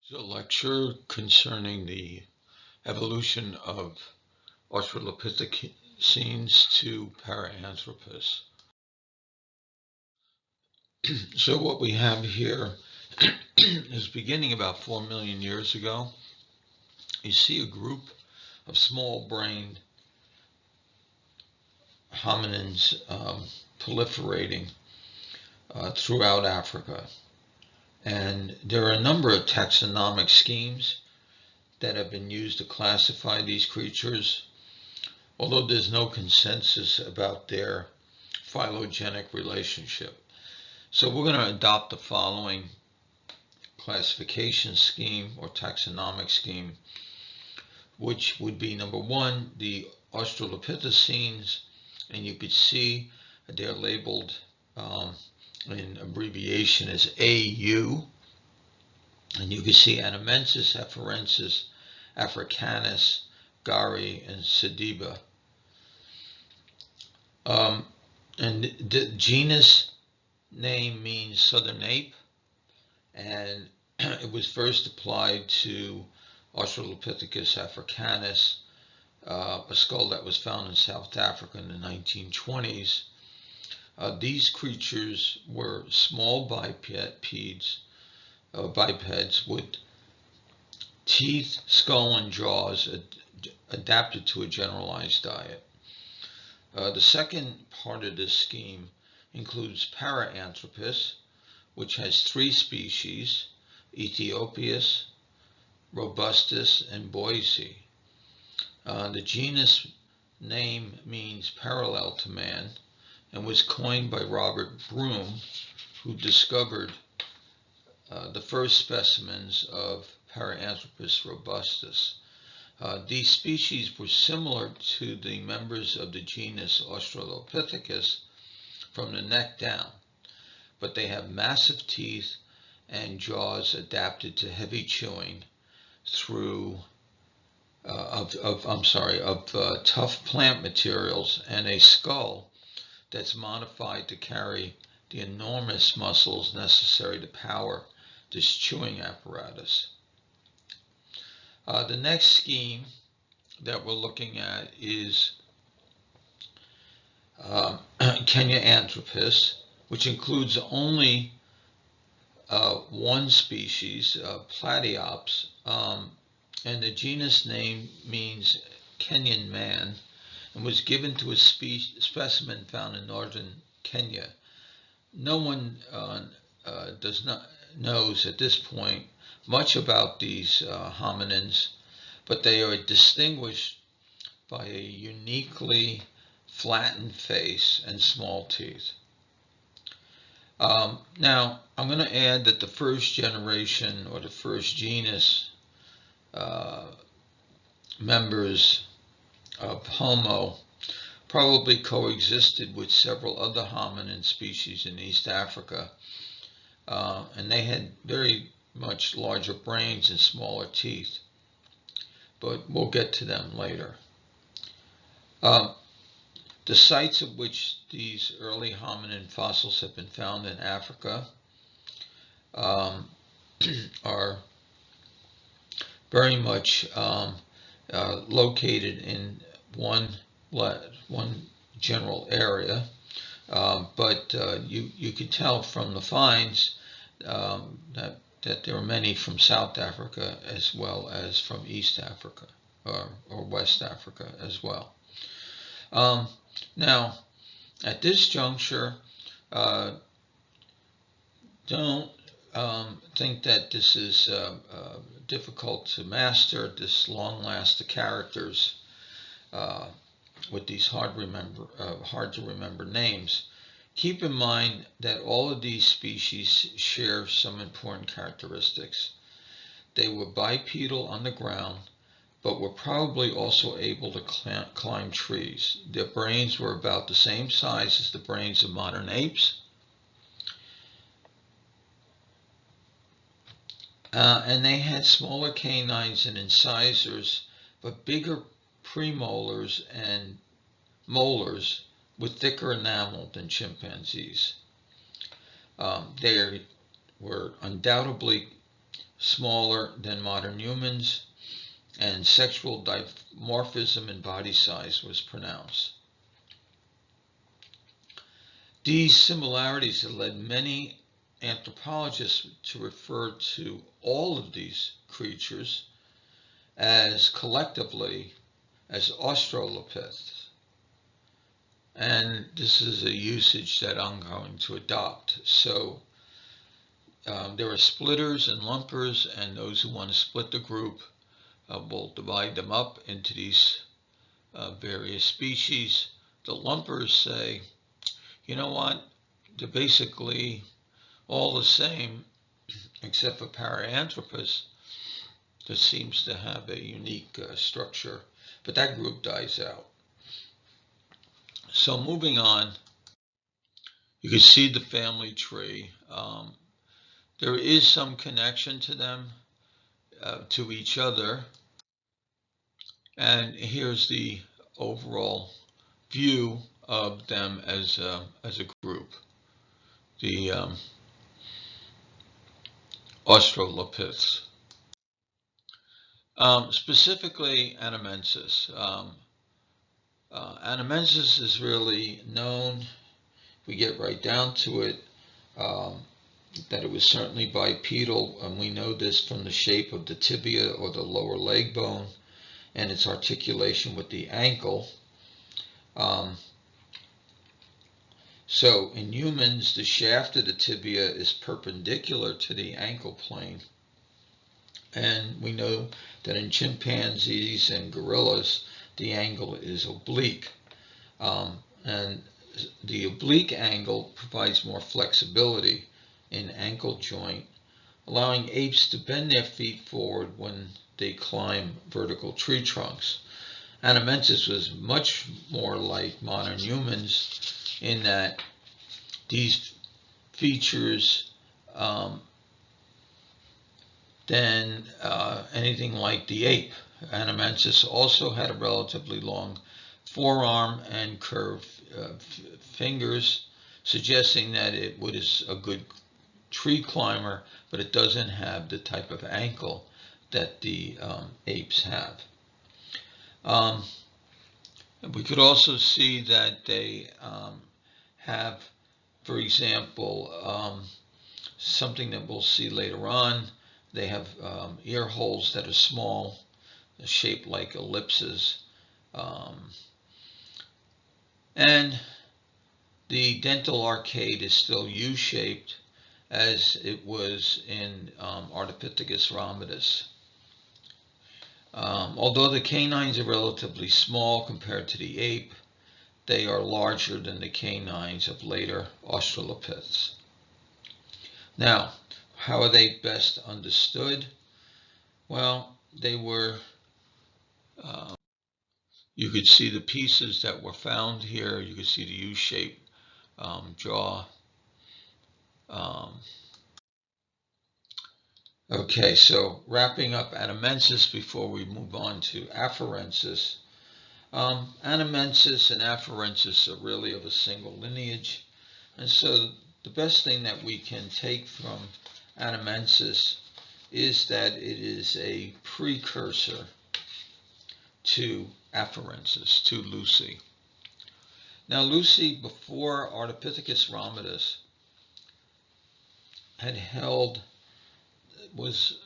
It's a lecture concerning the evolution of Australopithecines to Paranthropus. So what we have here is beginning about 4 million years ago. You see a group of small-brained hominins proliferating throughout Africa. And there are a number of taxonomic schemes that have been used to classify these creatures, although there's no consensus about their phylogenetic relationship. So we're going to adopt the following classification scheme or taxonomic scheme, which would be number one, the Australopithecines, and you could see they're labeled in abbreviation as AU, and you can see Anamensis, Afarensis, Africanus, Gari, and Sediba. And the genus name means southern ape, and it was first applied to Australopithecus africanus, a skull that was found in South Africa in the 1920s. These creatures were small bipeds with teeth, skull, and jaws adapted to a generalized diet. The second part of this scheme includes Paranthropus, which has 3 species, Ethiopius, Robustus, and Boise. The genus name means parallel to man and was coined by Robert Broom, who discovered the first specimens of Paranthropus robustus. These species were similar to the members of the genus Australopithecus from the neck down, but they have massive teeth and jaws adapted to heavy chewing through tough plant materials, and a skull that's modified to carry the enormous muscles necessary to power this chewing apparatus. The next scheme that we're looking at is Kenyanthropus, which includes only one species, Platyops, and the genus name means Kenyan man, and was given to a specimen found in northern Kenya. No one knows at this point much about these hominins, but they are distinguished by a uniquely flattened face and small teeth. Now, I'm going to add that the first generation or the first genus members of Homo probably coexisted with several other hominin species in East Africa, and they had very much larger brains and smaller teeth, but we'll get to them later. The sites at which these early hominin fossils have been found in Africa are very much located in one general area, but you could tell from the finds that there are many from South Africa as well as from East Africa or West Africa as well. Now, at this juncture, don't think that this is difficult to master, this long list of characters with these hard to remember names. Keep in mind that all of these species share some important characteristics. They were bipedal on the ground, but were probably also able to climb trees. Their brains were about the same size as the brains of modern apes. And they had smaller canines and incisors, but bigger premolars and molars with thicker enamel than chimpanzees. They were undoubtedly smaller than modern humans, and sexual dimorphism in body size was pronounced. These similarities have led many anthropologists to refer to all of these creatures as collectively as Australopiths. And this is a usage that I'm going to adopt. So there are splitters and lumpers, and those who want to split the group will divide them up into these various species. The lumpers say, you know what, they're basically all the same, except for Paranthropus that seems to have a unique structure, but that group dies out. So moving on, you can see the family tree. There is some connection to them, to each other, and here's the overall view of them as a group. The Australopiths. Specifically Anamensis. Anamensis is really known, if we get right down to it, that it was certainly bipedal, and we know this from the shape of the tibia or the lower leg bone and its articulation with the ankle. So in humans, the shaft of the tibia is perpendicular to the ankle plane. And we know that in chimpanzees and gorillas, the angle is oblique. And the oblique angle provides more flexibility in ankle joint, allowing apes to bend their feet forward when they climb vertical tree trunks. Anamensis was much more like modern humans in that these features than anything like the ape. Anamensis also had a relatively long forearm and curved fingers, suggesting that it was a good tree climber, but it doesn't have the type of ankle that the apes have. We could also see that they have, for example, something that we'll see later on. They have ear holes that are small, shaped like ellipses. And the dental arcade is still U-shaped, as it was in Australopithecus ramidus. Although the canines are relatively small compared to the ape, they are larger than the canines of later Australopiths. Now, how are they best understood? Well, they were, you could see the pieces that were found here. You could see the U-shaped jaw. Okay, so wrapping up Anamensis before we move on to Afarensis. Anamensis and Afarensis are really of a single lineage, and so the best thing that we can take from Anamensis is that it is a precursor to Afarensis, to Lucy. Now Lucy, before Australopithecus ramidus, had held, was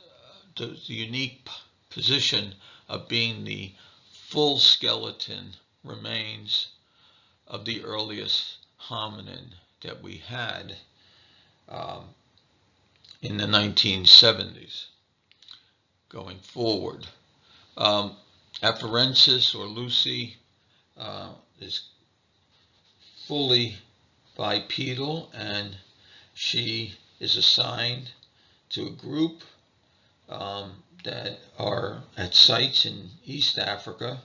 the unique position of being the full skeleton remains of the earliest hominin that we had in the 1970s going forward. Afarensis, or Lucy, is fully bipedal, and she is assigned to a group that are at sites in East Africa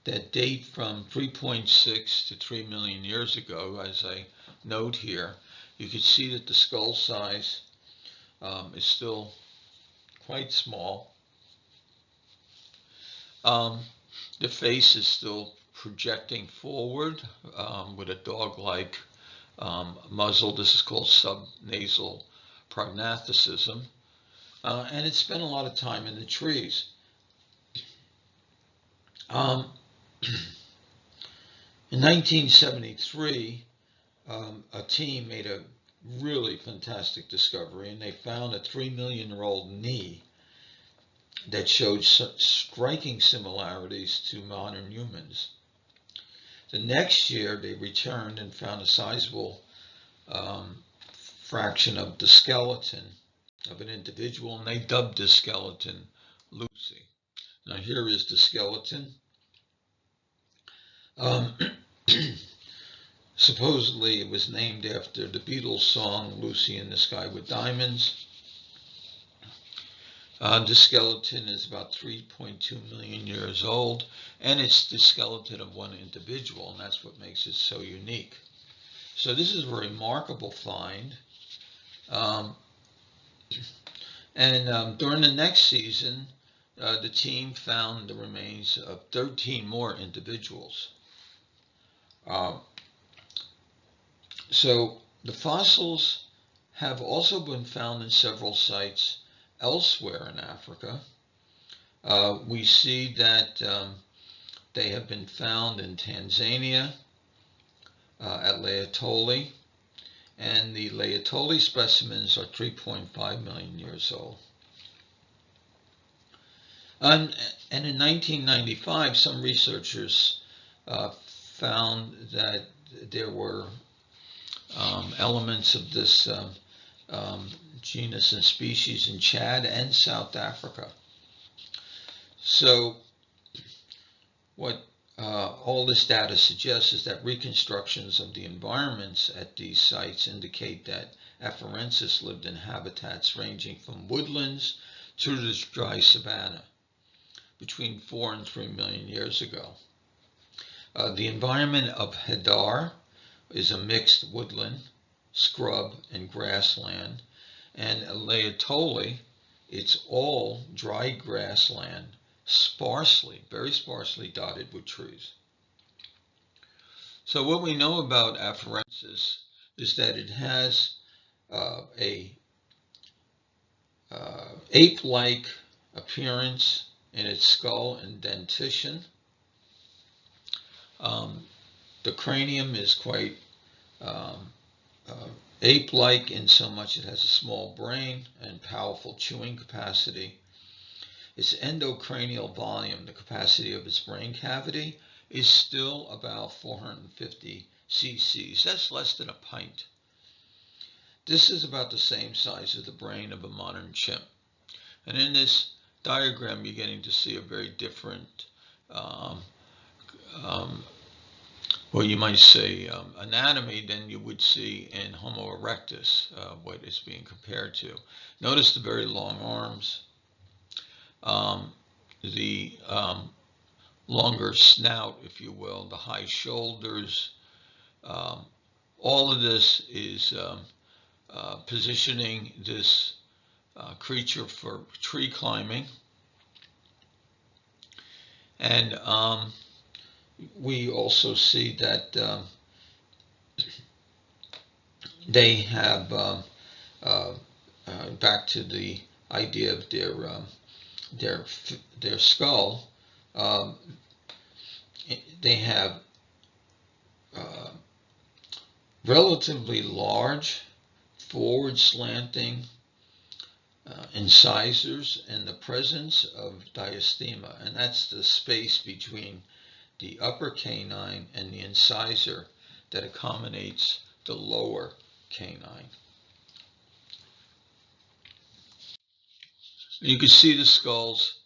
that date from 3.6 to 3 million years ago. As I note here, you can see that the skull size is still quite small. The face is still projecting forward with a dog-like muzzle. This is called subnasal prognathicism. and it spent a lot of time in the trees. Um, in 1973, a team made a really fantastic discovery, and they found a 3 million-year-old knee that showed striking similarities to modern humans. The next year, they returned and found a sizable fraction of the skeleton of an individual, and they dubbed this skeleton Lucy. Now, here is the skeleton. Um, Supposedly, it was named after the Beatles' song Lucy in the Sky with Diamonds. The skeleton is about 3.2 million years old, and it's the skeleton of one individual, and that's what makes it so unique. So this is a remarkable find. During the next season, the team found the remains of 13 more individuals. So the fossils have also been found in several sites elsewhere in Africa. We see that they have been found in Tanzania at Laetoli, and the Laetoli specimens are 3.5 million years old. And in 1995, some researchers found that there were elements of this genus and species in Chad and South Africa. So what all this data suggests is that reconstructions of the environments at these sites indicate that Afarensis lived in habitats ranging from woodlands to the dry savanna between 4 and 3 million years ago. The environment of Hadar is a mixed woodland, scrub, and grassland, and Laetoli, it's all dry grassland, very sparsely dotted with trees. So what we know about Afarensis is that it has a ape-like appearance in its skull and dentition. The cranium is quite ape-like in so much it has a small brain and powerful chewing capacity. Its endocranial volume, the capacity of its brain cavity, is still about 450 cc's. That's less than a pint. This is about the same size as the brain of a modern chimp. And in this diagram, you're getting to see a very different, well, you might say anatomy than you would see in Homo erectus, what it's being compared to. Notice the very long arms, the longer snout, if you will, the high shoulders. All of this is positioning this creature for tree climbing. And we also see that they have, back to the idea of their skull, they have relatively large, forward slanting incisors and the presence of diastema, and that's the space between the upper canine and the incisor that accommodates the lower canine. You can see the skulls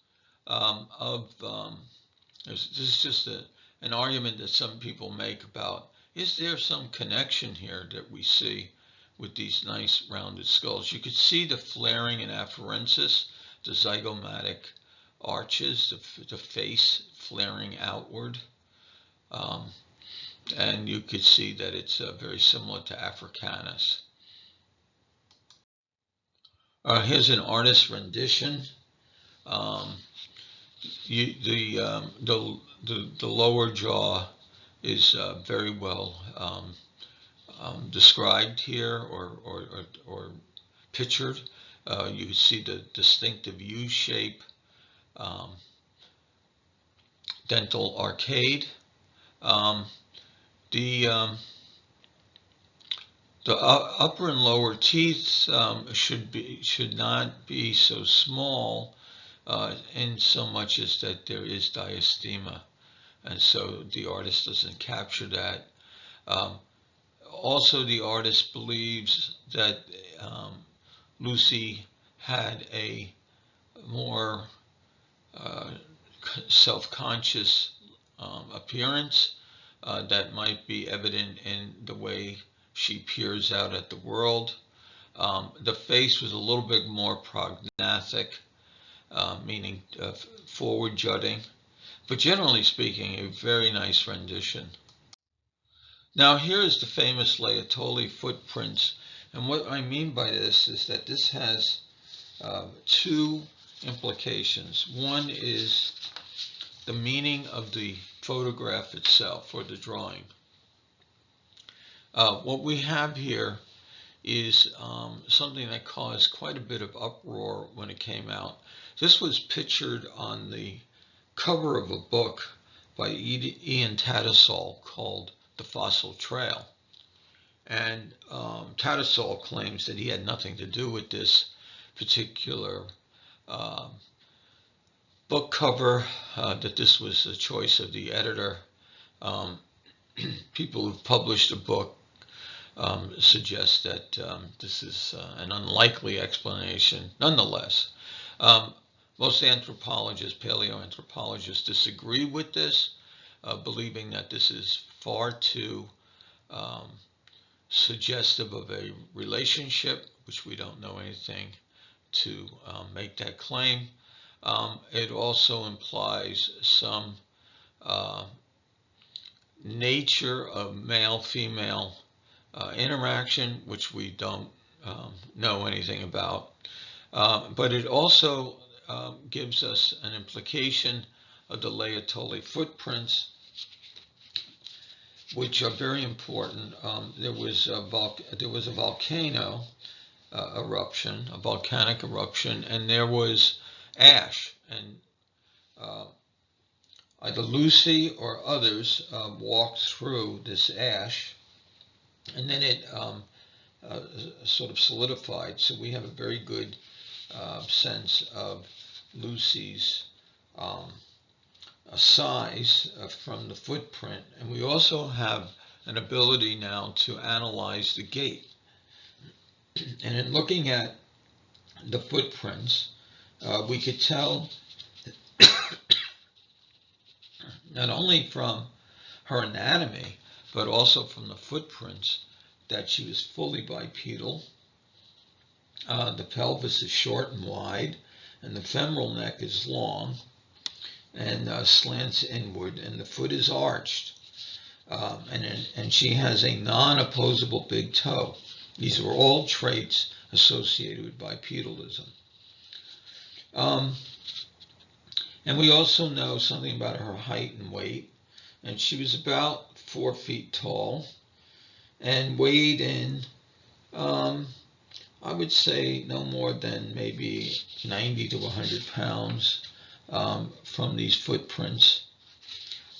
this is just an argument that some people make about, is there some connection here that we see with these nice rounded skulls? You could see the flaring in Afarensis, the zygomatic arches, the face flaring outward. And you could see that it's very similar to Africanus. Here's an artist's rendition. The lower jaw is very well described here or pictured, You see the distinctive U-shape dental arcade. Um, the upper and lower teeth should not be so small, in so much as that there is diastema, and so the artist doesn't capture that. Um, Also, the artist believes that Lucy had a more uh, self-conscious appearance that might be evident in the way she peers out at the world. The face was a little bit more prognaathic, meaning forward jutting, but generally speaking, a very nice rendition. Now here is the famous Laetoli footprints, and what I mean by this is that this has two implications. One is the meaning of the photograph itself, or the drawing. What we have here is something that caused quite a bit of uproar when it came out. This was pictured on the cover of a book by Ian Tattersall called The Fossil Trail. And Tattersall claims that he had nothing to do with this particular book cover, that this was a choice of the editor. People who've published a book suggest that this is an unlikely explanation. Nonetheless, most anthropologists, paleoanthropologists, disagree with this, believing that this is far too suggestive of a relationship, which we don't know anything to make that claim. It also implies some nature of male-female interaction, which we don't know anything about. But it also gives us an implication of the Laetoli footprints, which are very important. There was a volcano eruption, a volcanic eruption, and there was ash, and either Lucy or others walked through this ash, and then it sort of solidified. So we have a very good sense of Lucy's size from the footprint, and we also have an ability now to analyze the gait. And in looking at the footprints, we could tell not only from her anatomy, but also from the footprints, that she was fully bipedal. The pelvis is short and wide, and the femoral neck is long and slants inward, and the foot is arched. And she has a non-opposable big toe. These are all traits associated with bipedalism. And we also know something about her height and weight. And she was about 4 feet tall and weighed in, I would say, no more than maybe 90 to 100 pounds from these footprints.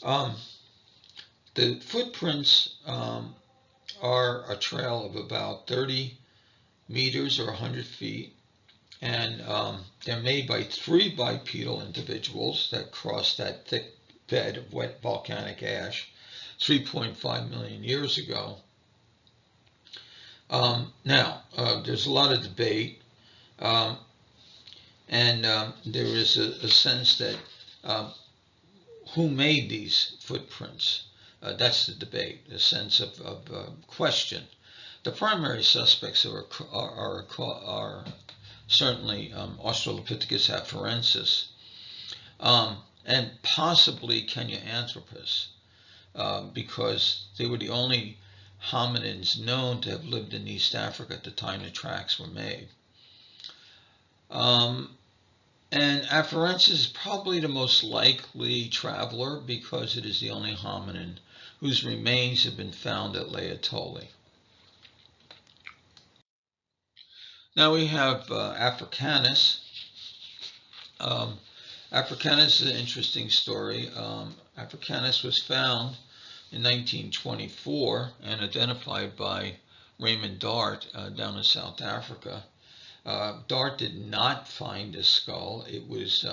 The footprints are a trail of about 30 meters or 100 feet. And they're made by 3 bipedal individuals that crossed that thick bed of wet volcanic ash 3.5 million years ago. Now, there's a lot of debate, and there is a sense that who made these footprints? That's the debate, the sense of question. The primary suspects are certainly Australopithecus afarensis, and possibly Kenyanthropus, because they were the only hominins known to have lived in East Africa at the time the tracks were made. And afarensis is probably the most likely traveler, because it is the only hominin whose remains have been found at Laetoli. Now we have Africanus. Africanus is an interesting story. Africanus was found in 1924 and identified by Raymond Dart down in South Africa. Dart did not find this skull. It was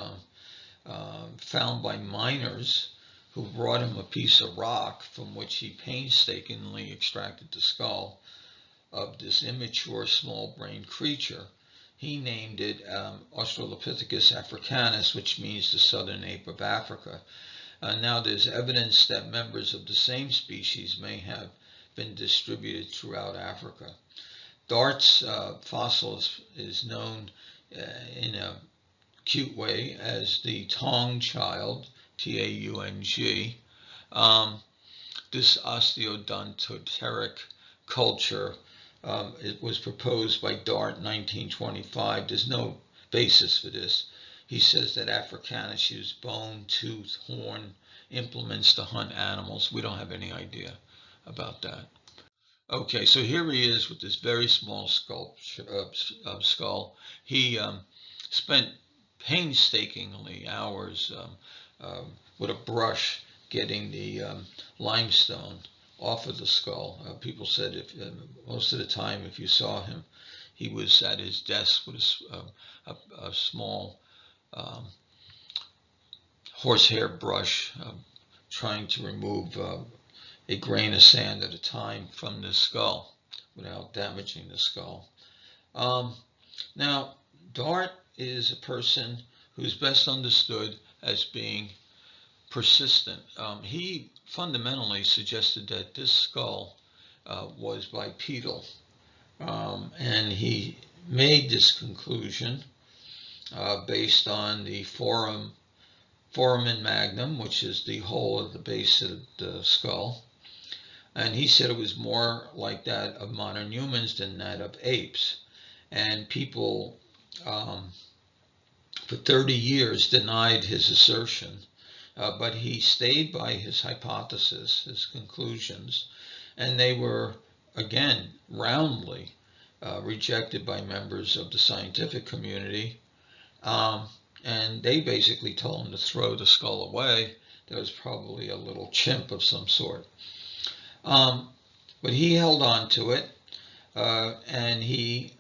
found by miners who brought him a piece of rock from which he painstakingly extracted the skull of this immature small-brained creature. He named it Australopithecus africanus, which means the southern ape of Africa. Now there's evidence that members of the same species may have been distributed throughout Africa. Dart's fossil is known in a cute way as the Taung child, Taung. This osteodontoteric culture, it was proposed by Dart in 1925. There's no basis for this. He says that Africanus used bone, tooth, horn implements to hunt animals. We don't have any idea about that. Okay, so here he is with this very small skull. He spent painstakingly hours with a brush getting the limestone off of the skull. People said most of the time, if you saw him, he was at his desk with a small horsehair brush, trying to remove a grain of sand at a time from the skull without damaging the skull. Now, Dart is a person who's best understood as being persistent. He fundamentally suggested that this skull was bipedal, and he made this conclusion based on the foramen magnum, which is the hole at the base of the skull. And he said it was more like that of modern humans than that of apes. And people for 30 years denied his assertion, but he stayed by his hypothesis, his conclusions, and they were, again, roundly rejected by members of the scientific community. And they basically told him to throw the skull away. There was probably a little chimp of some sort. But he held on to it, and he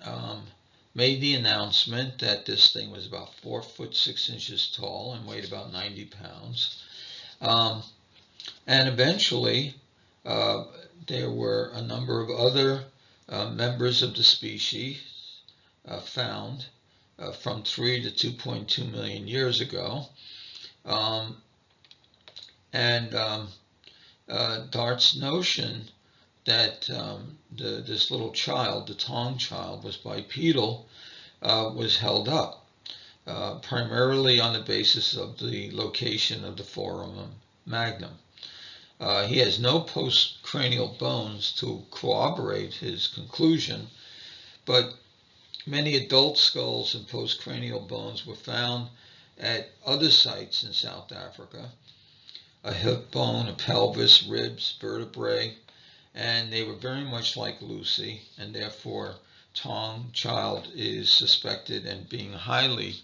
made the announcement that this thing was about 4 foot 6 inches tall and weighed about 90 pounds. And eventually, there were a number of other members of the species found from 3 to 2.2 million years ago. Dart's notion that this little child, the Taung child, was bipedal was held up, primarily on the basis of the location of the foramen magnum. He has no postcranial bones to corroborate his conclusion, but many adult skulls and postcranial bones were found at other sites in South Africa. A hip bone, a pelvis, ribs, vertebrae, and they were very much like Lucy, and therefore Taung child is suspected and being highly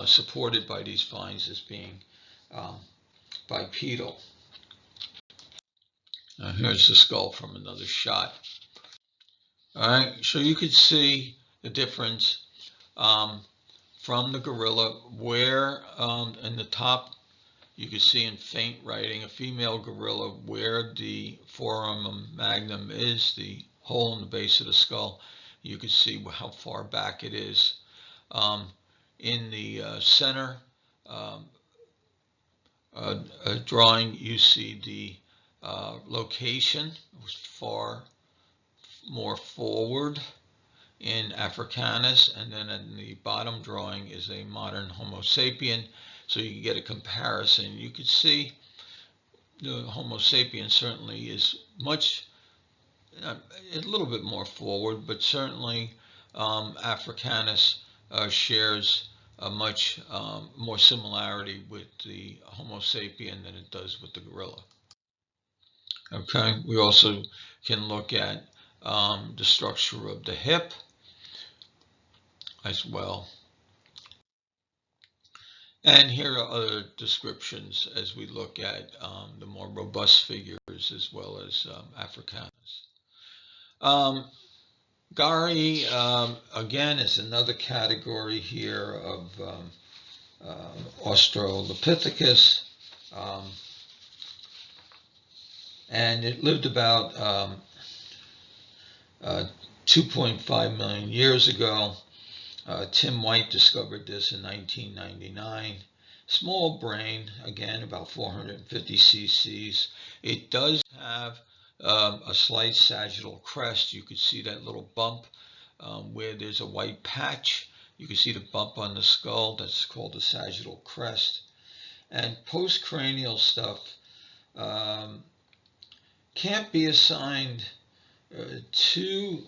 supported by these finds as being bipedal. Now here's the skull from another shot. All right, so you could see the difference from the gorilla, where in the top you can see in faint writing a female gorilla where the foramen magnum is, the hole in the base of the skull. You can see how far back it is. In the center drawing, you see the location. It was far more forward in Africanus, and then in the bottom drawing is a modern Homo sapien, so you can get a comparison. You could see the Homo sapien certainly is much, a little bit more forward, but certainly Africanus shares a much more similarity with the Homo sapien than it does with the gorilla. Okay, we also can look at the structure of the hip. as well. And here are other descriptions as we look at the more robust figures as well as Africanus. Gari, again, is another category here of Australopithecus. And it lived about 2.5 million years ago. Tim White discovered this in 1999. Small brain, again, about 450 cc's. It does have a slight sagittal crest. You could see that little bump where there's a white patch. You can see the bump on the skull. That's called the sagittal crest. And postcranial stuff can't be assigned to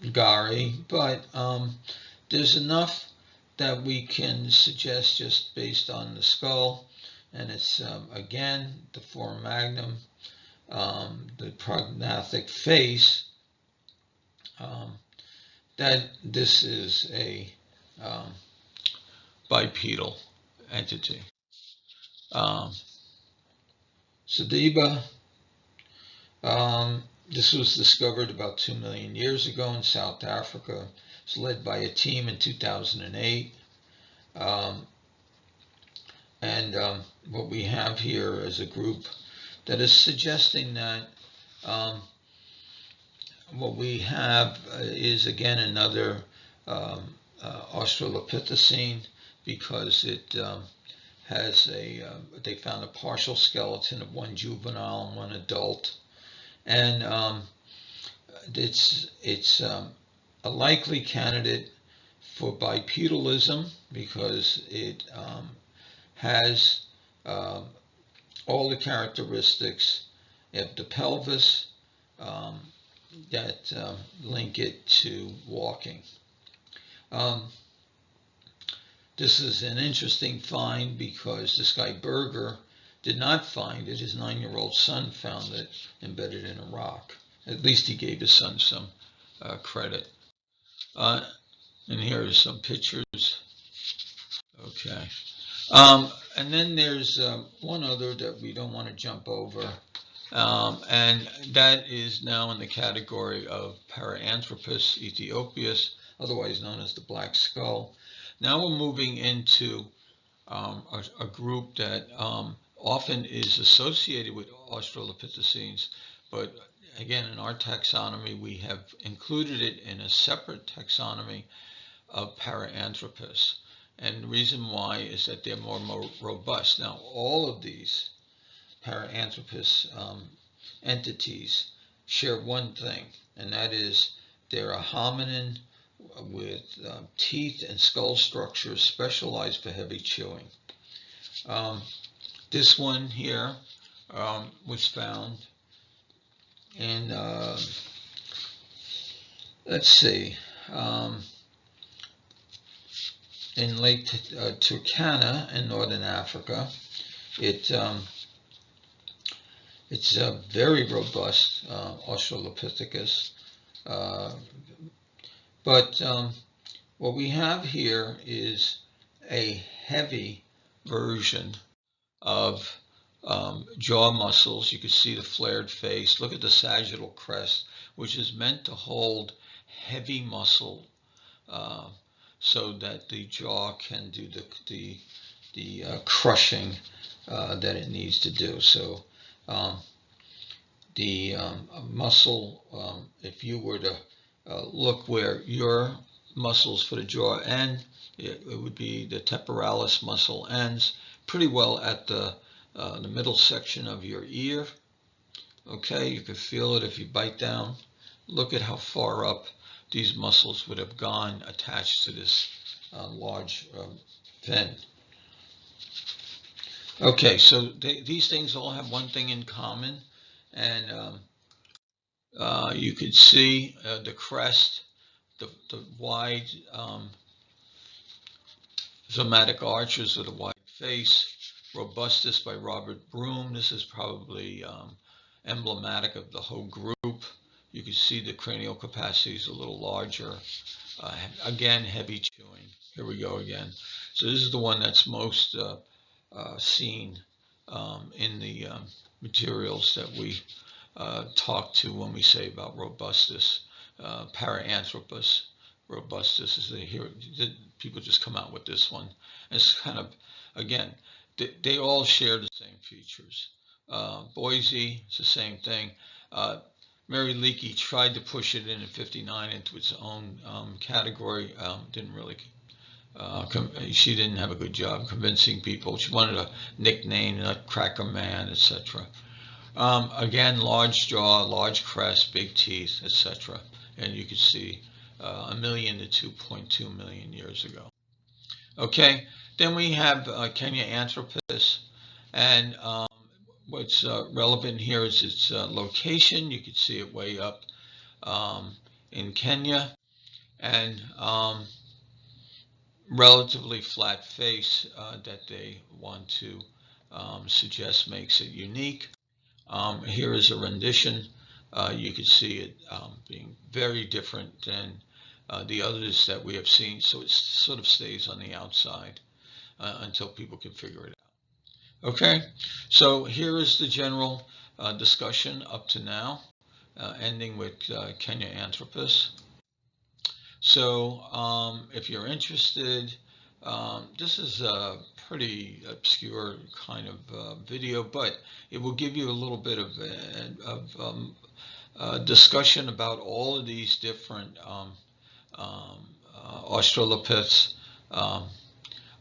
Gari, but there's enough that we can suggest just based on the skull, and it's again the foramen magnum, the prognathic face, that this is a bipedal entity. Sediba, this was discovered about 2 million years ago in South Africa. It's led by a team in 2008. What we have here is a group that is suggesting that what we have is again another Australopithecine, because it has they found a partial skeleton of one juvenile and one adult, and it's a likely candidate for bipedalism because it has all the characteristics of the pelvis that link it to walking. This is an interesting find because this guy Berger did not find it. His 9-year-old son found it embedded in a rock. At least he gave his son some credit. And here are some pictures. Okay. And then there's one other that we don't want to jump over. And that is now in the category of Paranthropus aethiopius, otherwise known as the black skull. Now we're moving into a group that often is associated with Australopithecines, but again, in our taxonomy, we have included it in a separate taxonomy of Paranthropus. And the reason why is that they're more robust. Now, all of these Paranthropus entities share one thing, and that is they're a hominin with teeth and skull structures specialized for heavy chewing. This one here was found in, let's see, in Lake Turkana in northern Africa. It's a very robust Australopithecus. But what we have here is a heavy version of jaw muscles. You can see the flared face. Look at the sagittal crest, which is meant to hold heavy muscle so that the jaw can do the crushing that it needs to do. So the muscle, if you were to look where your muscles for the jaw end, it would be the temporalis muscle ends pretty well at the middle section of your ear. Okay, you can feel it if you bite down. Look at how far up these muscles would have gone attached to this large fin. Okay, so these things all have one thing in common, and you could see the crest, the wide zomatic arches with a wide face. Robustus by Robert Broom. This is probably emblematic of the whole group. You can see the cranial capacity is a little larger. Again, heavy chewing. Here we go again. So this is the one that's most seen in the materials that we talk to when we say about robustus. Paranthropus robustus is people just come out with this one. And it's kind of, again, they all share the same features. Boise, it's the same thing. Mary Leakey tried to push it in 59 into its own category. Didn't really. She didn't have a good job convincing people. She wanted a nickname, Nutcracker Man, etc. Again, large jaw, large crest, big teeth, etc. And you can see 1 million to 2.2 million years ago. Okay, then we have Kenyanthropus, and what's relevant here is its location. You can see it way up in Kenya, and relatively flat face that they want to suggest makes it unique. Here is a rendition. You can see it being very different than the others that we have seen, so it sort of stays on the outside until people can figure it out. Okay, so here is the general discussion up to now, ending with Kenyanthropus. So if you're interested, this is a pretty obscure kind of video, but it will give you a little bit of discussion about all of these different Australopiths.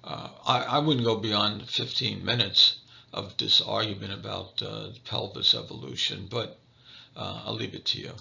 I wouldn't go beyond 15 minutes of this argument about pelvis evolution, but I'll leave it to you.